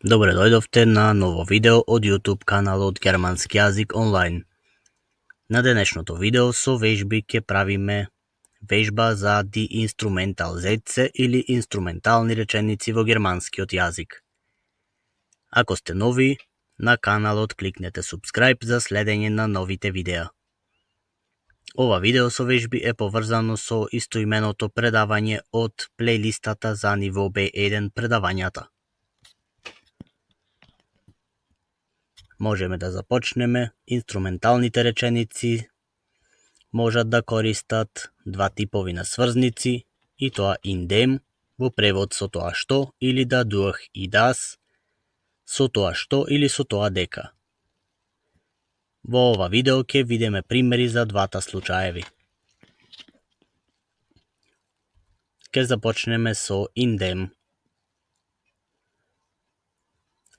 Добре дојдовте на ново видео од YouTube каналот Германски јазик онлайн. На денешното видео со вежби ќе правиме вежба за die Instrumentalsätze или инструментални реченици во германскиот јазик. Ако сте нови, на каналот кликнете subscribe за следење на новите видеа. Ова видео со вежби е поврзано со истоименото предавање од плейлистата за ниво B1 предавањата. Можеме да започнеме. Инструменталните реченици можат да користат два типови на сврзници, и тоа indem во превод со тоа што или dadurch и das, со тоа што или со тоа дека. Во ова видео ќе видиме примери за двата случаеви. Ќе започнеме со indem.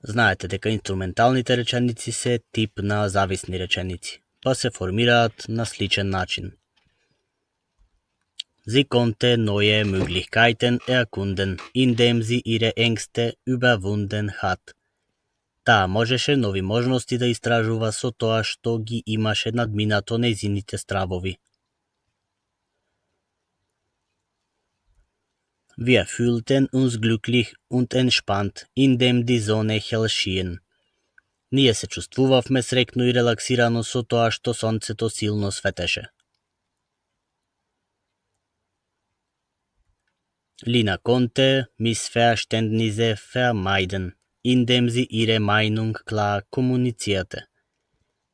Знаете дека инструменталните реченици се тип на зависни реченици, па се формираат на сличен начин. Sie konnte neue Möglichkeiten erkunden, indem sie ihre Ängste überwunden hat. Таа можеше нови можности да истражува со тоа што ги имаше надминато нејзините стравови. Wir fühlten uns glücklich und entspannt, indem die Sonne hell schien. Ние се чувствувавме среќно и релаксирано со тоа што сонцето силно светеше. Lina konnte Missverständnisse vermeiden, indem sie ihre Meinung klar kommunizierte.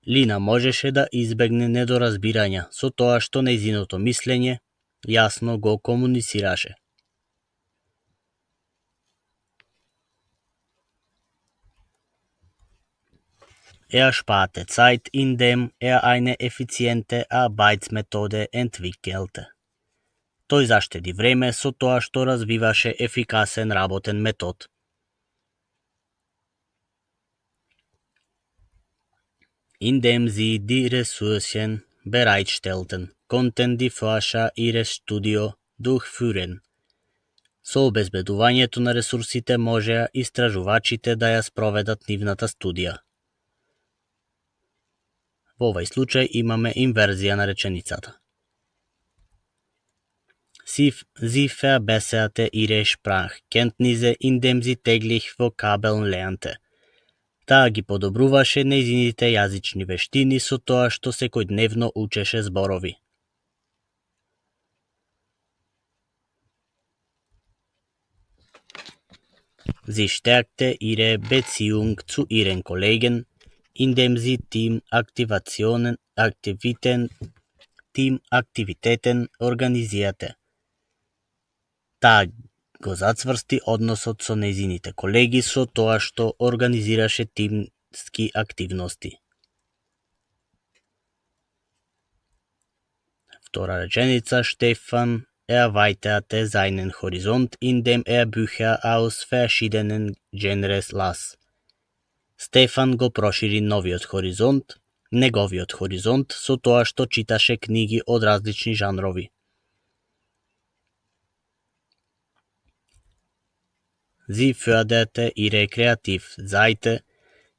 Лина можеше да избегне недоразбирања со тоа што нејзиното мислење јасно го комуницираше. Sparte Zeit, indem eine effiziente Arbeitsmethode entwickelte. Тој заштеди време со тоа што развиваше ефикасен работен метод. Indem sie die Ressourcen bereitstellten, konnten die Forscher ihre Studio durchführen. Со обезбедувањето на ресурсите можеа истражувачите да ја спроведат нивната студија. Во овој случај имаме инверзија на реченицата. Sie verbesserte ihre Sprachkenntnisse, indem sie täglich Vokabeln lernte. Таа ги подобруваше нејзините јазични вештини со тоа што секојдневно учеше зборови. Sie stärkte ihre Beziehung zu ihren Kollegen, indem sie Teamaktivitäten организирате. Таа го зацврсти односот со нејзините колеги со тоа што организираше тимски активности. Втора реченица. Stefan erweiterte seinen Horizont, indem Bücher aus verschiedenen Genres las. Стефан го прошири неговиот хоризонт со тоа што читаше книги од различни жанрови. Sie förderte ihre Kreativseite,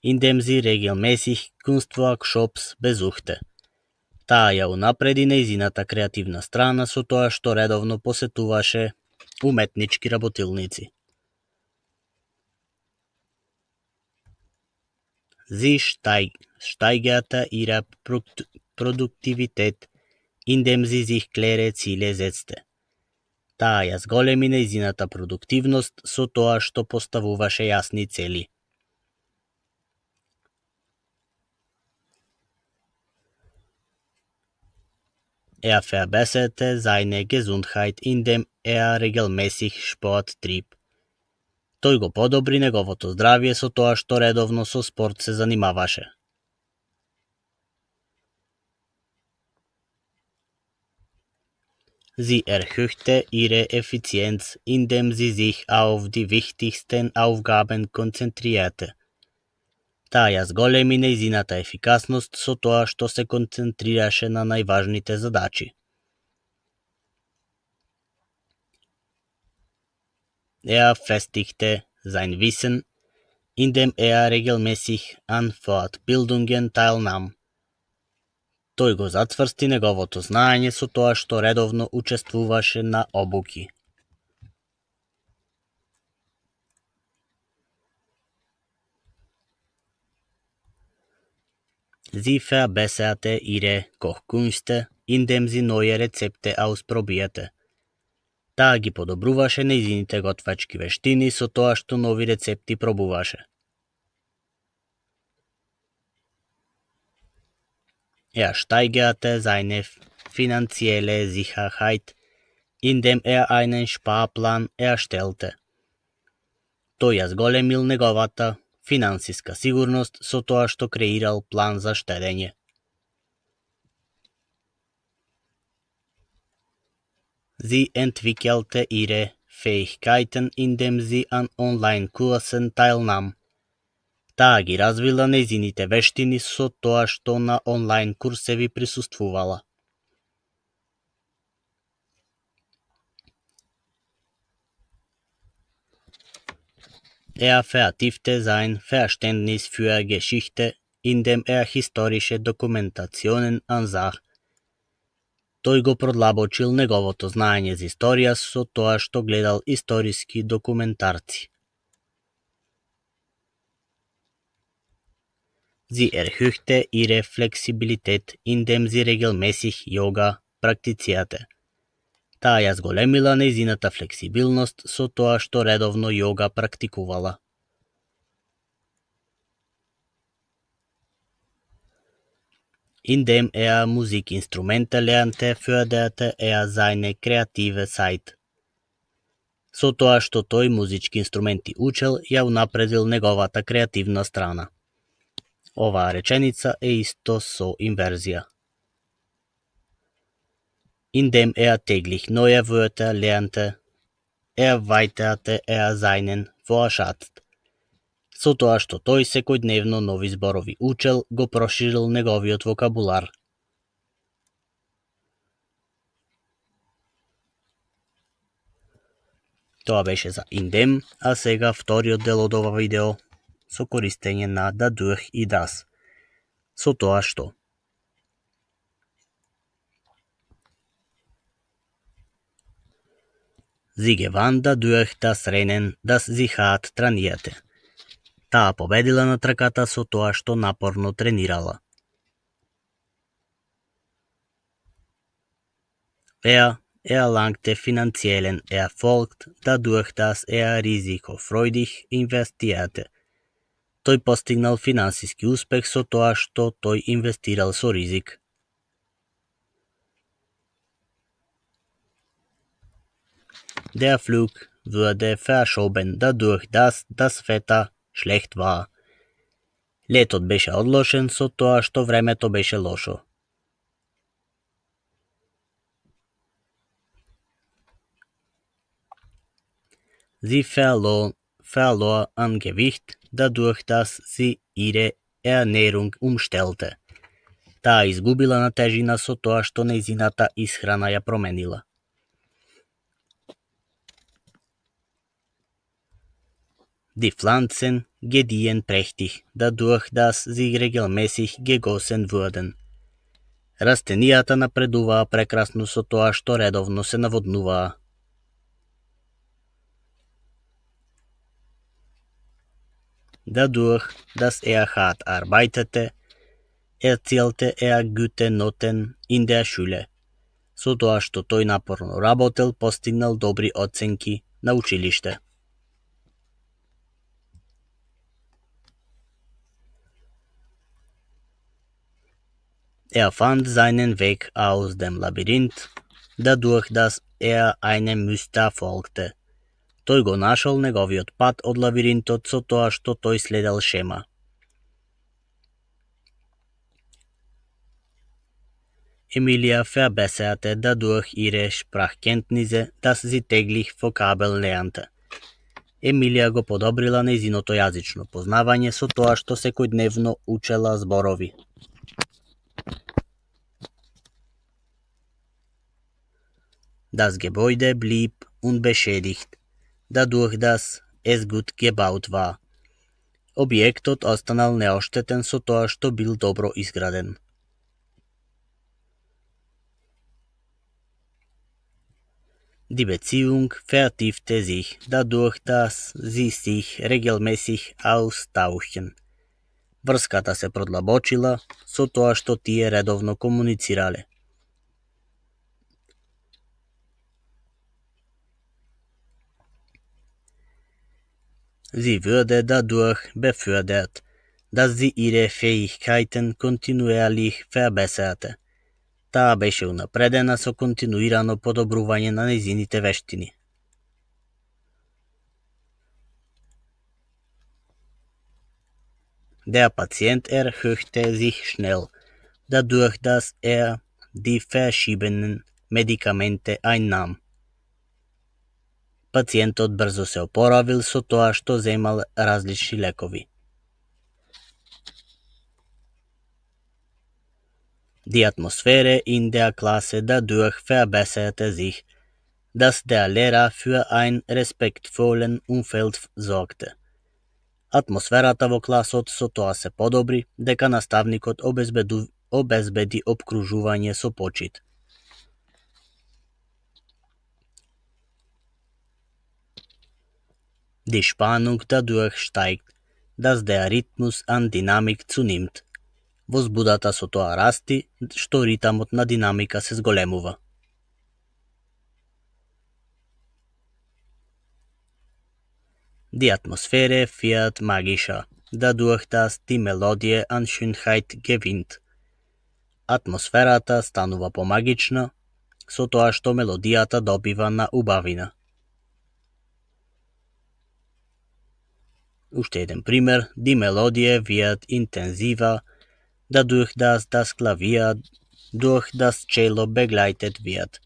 indem sie regelmäßig Kunstworkshops besuchte. Таа ја унапреди нејзината креативна страна со тоа што редовно посетуваше уметнички работилници. Sie steigerte ihre Produktivität, indem sie sich klare Ziele setzte. Таа ја зголеми нејзината продуктивност со тоа што поставуваше јасни цели. Verbesserte seine Gesundheit, indem regelmäßig Sport trieb. Тој го подобри неговото здравје со тоа што редовно со спорт се занимаваше. Sie erhöhte ihre Effizienz, indem sie sich auf die wichtigsten Aufgaben konzentrierte. Таа ја зголеми нејзината ефикасност со тоа што се концентрираше на најважните задачи. Festigte sein Wissen, indem regelmäßig an Fortbildungen teilnahm. Тој го затврсти неговото знаење со тоа што редовно учествуваше на обуки. Sie verbesserte ihre Kochkünste, indem sie neue Rezepte ausprobierte. Таа ги подобруваше нејзините готвачки вештини со тоа што нови рецепти пробуваше. Steigerte seine finanzielle Sicherheit, indem einen Sparplan erstellte. Тој ја зголемил неговата финансиска сигурност со тоа што креирал план за штедење. Sie entwickelte ihre Fähigkeiten, indem sie an Online-Kursen teilnahm. Таа ги развила нејзините вештини со тоа што на онлайн курсеви присуствувала. Vertiefte sein Verständnis für Geschichte, indem historische Dokumentationen ansah. Тој го продлабочил неговото знаење за историја со тоа што гледал историски документарци. Sie erhöhte ihre Flexibilität, indem sie regelmäßig Yoga практицирате. Таа ја зголемила нејзината флексибилност со тоа што редовно йога практикувала. Indem Musikinstrumente lernte, förderte seine kreative Seite. Со тоа што тој музички инструменти учел, ја унапредил неговата креативна страна. Оваа реченица е исто со инверзија. Indem täglich neue Wörter lernte, erweiterte seinen Wortschatz. Со тоа што тој секојдневно нови зборови учел, го проширил неговиот вокабулар. Тоа беше за indem, а сега вториот дел од ова видео со користење на dadurch и das. Со тоа што. Sie gewann dadurch das Rennen, das sie hart trainierte. Таа победила на трката со тоа што напорно тренирала. Erlangte finanziellen Erfolg dadurch, dass risikofreudig investierte. Тој постигнал финансиски успех со тоа што тој инвестирал со ризик. Der Flug wurde verschoben dadurch, dass das Wetter schlecht war. Летот беше одложен со тоа што времето беше лошо. Sie verlor an Gewicht dadurch, dass sie ihre Ernährung umstellte. Таа изгубила на тежина со тоа што нејзината исхрана ја променила. Die Pflanzen gediehen prächtig, dadurch, dass sie regelmäßig gegossen wurden. Растенијата напредуваа прекрасно со тоа што редовно се наводнуваа. Dadurch, dass hart arbeitete, erzielte gute Noten in der Schule. Со тоа што тој напорно работел, постигнал добри оценки на училиште. Fand seinen Weg aus dem Labyrinth, dadurch, dass einem Muster folgte. Тој го нашол неговиот пат од лабиринтот со тоа што тој следел шема. Emilia verbesserte dadurch ihre Sprachkenntnisse, dass sie täglich Vokabeln lernte. Емилија го подобрила нејзиното јазично познавање со тоа што секојдневно учела зборови. Das Gebäude blieb unbeschädigt, dadurch, dass es gut gebaut war. Objektот ostanal neošteten со тоа што бил добро изграден. Die Beziehung vertiefte sich dadurch, dass sie sich regelmäßig austauschen. Врската се продлабочила со тоа што тие редовно комуницирале. Sie würde dadurch befördert, dass sie ihre Fähigkeiten kontinuierlich verbesserte. Таа беше унапредена со континуирано подобрување на нејзините вештини. Der Patient erhöhte sich schnell, dadurch, dass die verschiedenen Medikamente einnahm. Пациентот брзо се опоравил со тоа што земал различни лекови. Die Atmosphäre in der Klasse dadurch verbesserte sich, dass der Lehrer für ein respektvollen Umfeld sorgte. Атмосферата во класот со тоа се подобри, дека наставникот обезбеди обкружување со почит. Die Spannung dadurch steigt, dass der Rhythmus an Dynamik zunimmt. Возбудата со тоа расти, што ритамот на динамика се зголемува. Die Atmosphäre wird magischer, dadurch, dass die Melodie an Schönheit gewinnt. Атмосферата станува помагична, со тоа што мелодијата добива на убавина. Уште еден пример, die Melodie wird intensiver, dadurch, dass das Klavier durch das cello begleitet wird.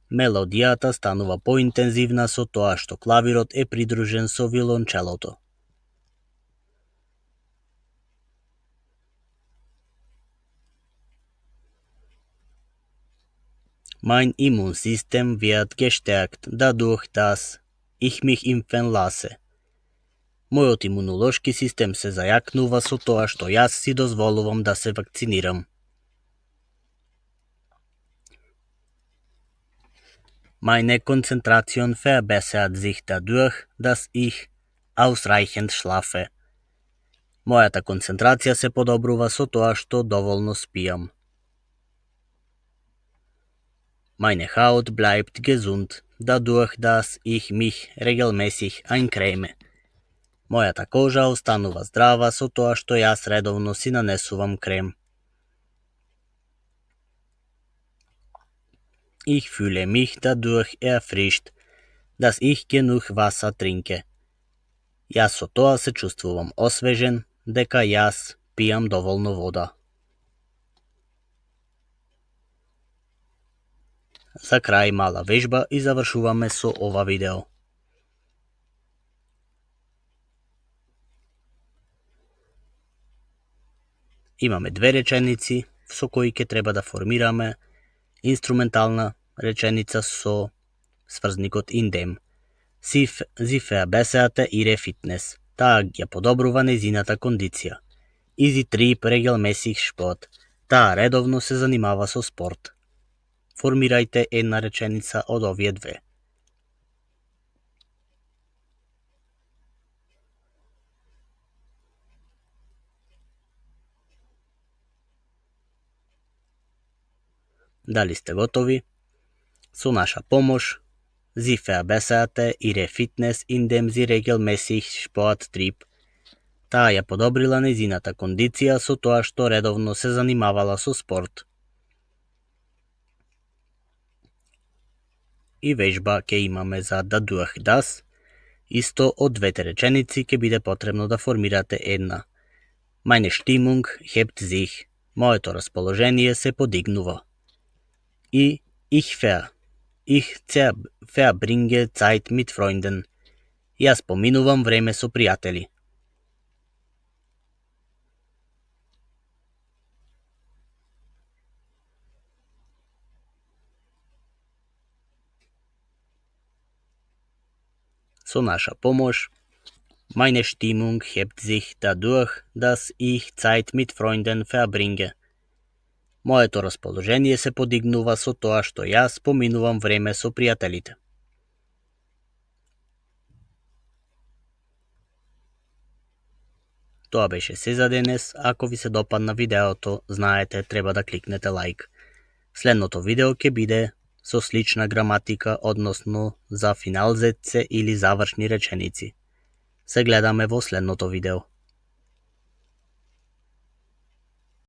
Мелодијата станува поинтензивна со тоа што клавирот е придружен со виолончелото. Mein Immunsystem wird gestärkt dadurch, dass ich mich impfen lasse. Мојот имунолошки систем се зајакнува со тоа што јас си дозволувам да се вакцинирам. Meine Konzentration verbessert sich dadurch, dass ich ausreichend schlafe. Мојата концентрација се подобрува со тоа што доволно спијам. Meine Haut bleibt gesund, dadurch, dass ich mich regelmäßig eincreme. Мојата кожа останува здрава со тоа што јас редовно си нанесувам крем. Ich fühle mich dadurch erfrischt, dass ich genug Wasser trinke. Јас со тоа се чувствувам освежен, дека јас пијам доволно вода. За крај мала вежба и завршуваме со ова видео. Имаме две реченици со кои ќе треба да формираме инструментална реченица со сврзникот in dem. Sie verbesserte ihre Fitness. Таа ја подобрува нејзината кондиција. Sie trieb regelmäßig Sport. Таа редовно се занимава со спорт. Формирајте една реченица од овие две. Дали сте готови? Со наша помош, Sie verbesserte ihre Fitness, indem sie regelmäßig Sport trieb. Таа ја подобрила нејзината кондиција со тоа што редовно се занимавала со спорт. И вежба ќе имаме за dadurch das. Исто од двете реченици ќе биде потребно да формирате една. Meine Stimmung hebt sich. Моето расположение се подигнува. И ich verbringe Zeit mit Freunden. Јас поминувам време со пријатели. Со наша помош, Meine Stimmung hebt sich dadurch, dass ich Zeit mit Freunden verbringe. Моето расположение се подигнува со тоа што јас поминувам време со пријателите. Тоа беше се за денес. Ако ви се допадна видеото, знаете, треба да кликнете лайк. Следното видео ќе биде со слична граматика, односно за финал зетце или завршни реченици. Се гледаме во следното видео.